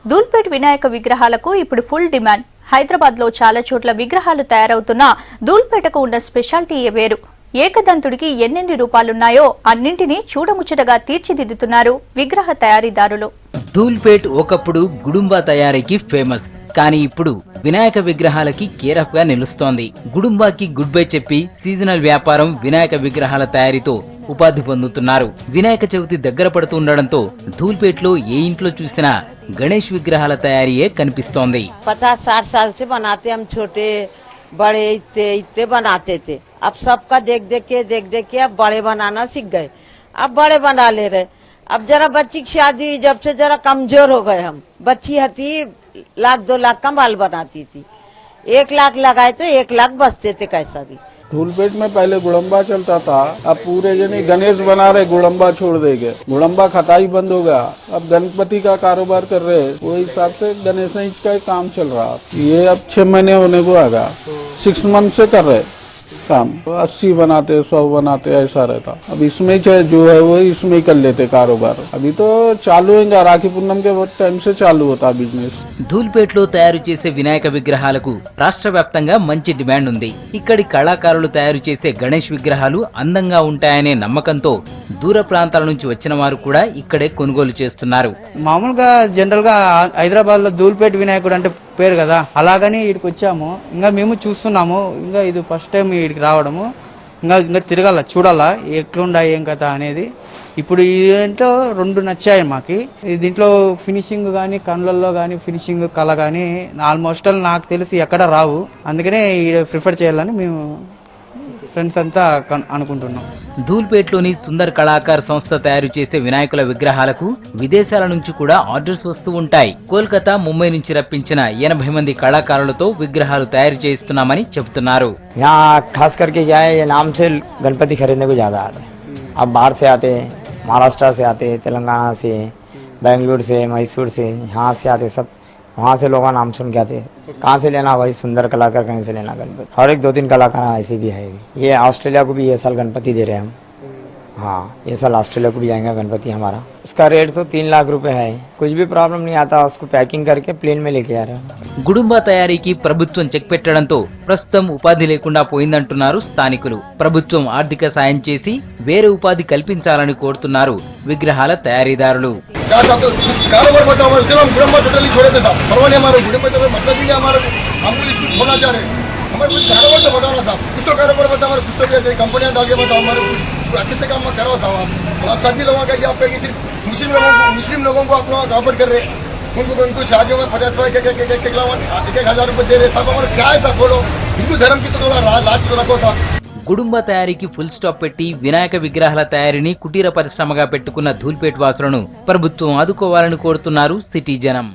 ధూల్పేట్ వినాయక విగ్రహాలకు ఇప్పుడు full demand. Hyderabad లో చాలా చోట్ల విగ్రహాలు తయారవుతున్నా ధూల్పేటకు ఉన్న స్పెషాలిటీయే వేరు. ఏకదంతుడికి ఎన్నెన్ని రూపాలున్నాయో అన్నింటినీ చూడముచ్చటగా తీర్చిదిద్దుతున్నారు విగ్రహ తయారీదారులు. ధూల్పేట్ ఒకప్పుడు గుడుంబా తయారీకి ఫేమస్, కానీ ఇప్పుడు వినాయక విగ్రహాలకి కేరఫ్ గా నిలుస్తోంది. గుడుంబాకి గుడ్ బై చెప్పి సీజనల్ వ్యాపారం వినాయక విగ్రహాల తయారీతో ఉపాధి పొందుతున్నారు. వినాయక చవితి దగ్గర పడుతుండడంతో ధూల్పేట్ లో ఏ ఇంట్లో చూసినా గణేష్ విగ్రహాల తయారీయే కనిపిస్తోంది. 50-60 साल से बनाते हम, छोटे बड़े इतने बनाते थे. अब सबका देख देख के अब बड़े बनाना सीख गए, अब बड़े बना ले रहे. अब जरा बच्ची की शादी जब से जरा कमजोर हो गए हम. बच्ची हती 1-2 लाख का माल बनाती थी, 1 लाख लगाए तो 1 लाख बचते थे कैसा भी. धूलपेट में पहले गुड़म्बा चलता था, अब पूरे जने गणेश बना रहे, गुड़म्बा छोड़ देंगे. गुड़म्बा खटाई बंद हो गया, अब गणपति का कारोबार कर रहे. वो हिसाब से गणेश का काम चल रहा. ये अब 6 महीने होने को आएगा, 6 मंथ से कर रहे काम. 80 बनाते 100 बनाते ऐसा रहता. अब इसमें जो है वो इसमें ही कर लेते कारोबार. अभी तो चालू है, राखी पूर्णम के टाइम से चालू होता बिजनेस. ధూల్పేట్ లో తయారు చేసే వినాయక విగ్రహాలకు రాష్ట్ర వ్యాప్తంగా మంచి డిమాండ్ ఉంది. ఇక్కడి కళాకారులు తయారు చేసే గణేష్ విగ్రహాలు అందంగా ఉంటాయనే నమ్మకంతో దూర ప్రాంతాల నుంచి వచ్చిన వారు కూడా ఇక్కడే కొనుగోలు చేస్తున్నారు. మామూలుగా జనరల్ గా హైదరాబాద్ లో ధూల్పేట్ వినాయకుడు అంటే పేరు కదా, అలాగని ఇక్కడికి వచ్చాము. ఇంకా మేము చూస్తున్నాము, ఇంకా ఇది ఫస్ట్ టైం ఇక్కడికి రావడము. ఇంకా తిరగాల, చూడాలా ఎట్లుండా ఏం కథ అనేది. ఇప్పుడు ఏంటో 2 నచ్చాయి మాకు. దీంట్లో ఫినిషింగ్ కానీ, కళ్ళల్లో కానీ ఫినిషింగ్ కళ కానీ ఆల్మోస్ట్ నాకు తెలిసి ఎక్కడ రావు. అందుకనే ప్రిఫర్ చేయాలని మేము ఫ్రెండ్స్ అంతా అనుకుంటున్నాం. ధూల్పేట్ లోని సుందర్ కళాకార్ సంస్థ తయారు చేసే వినాయకుల విగ్రహాలకు విదేశాల నుంచి కూడా ఆర్డర్స్ వస్తూ ఉంటాయి. కోల్కతా, ముంబై నుంచి రప్పించిన 80 మంది కళాకారులతో విగ్రహాలు తయారు చేస్తున్నామని చెబుతున్నారు. खास करके क्या है, ये नाम से गणपति खरीदने को ज्यादा आते हैं. अब बाहर से आते हैं, महाराष्ट्र से आते, तेलंगाना से, बेंगलुरु से, मैसूर से, यहाँ से आते सब. वहाँ से लोग नाम सुन के आते, कहाँ से लेना भाई, सुंदर कलाकार कहीं से लेना गणपति. और एक 2-3 कलाकार ऐसे भी है. ये ऑस्ट्रेलिया को भी ये साल गणपति दे रहे हैं हम. हाँ, ये साल ऑस्ट्रेलिया को भी जाएंगे गणपति हमारा. उसका रेट तो 3 लाख रुपए है. कुछ भी प्रॉब्लम नहीं आता, उसको पैकिंग करके प्लेन में लेके जा रहे हैं. గుడుంబా తయారీకి ప్రభుత్వం చెక్ పెట్టడంతో ప్రస్తుతం ఉపాధి లేకుండా పోయిందంటున్నారు స్థానికులు. ప్రభుత్వం ఆర్థిక సాయం చేసి వేరే ఉపాధి కల్పించాలని కోరుతున్నారు విగ్రహాల తయారీదారులు. हमारे कुछ कारोबार तो बताओ ना साहब, कुछ तो कारोबार बताओ, हमारे कुछ तो भी कंपनियां डाल के बताओ, हमारे कुछ अच्छे से काम करो साहब. आप सभी लोगों का यहाँ पे सिर्फ मुस्लिम लोगों को अपना कारोबार कर रहे, उनको शादियों में 50 रुपये 1,000 रुपये दे रहे साहब. हमारे क्या है साहब, बोलो हिंदू धर्म की तो थोड़ा लाज तो रखो साहब. గుడుంబా తయారీకి ఫుల్ స్టాప్ పెట్టి వినాయక విగ్రహాల తయారీని కుటీర పరిశ్రమగా పెట్టుకున్న ధూల్పేట్ వాసులను ప్రభుత్వం ఆదుకోవాలని కోరుతున్నారు సిటీ జనం.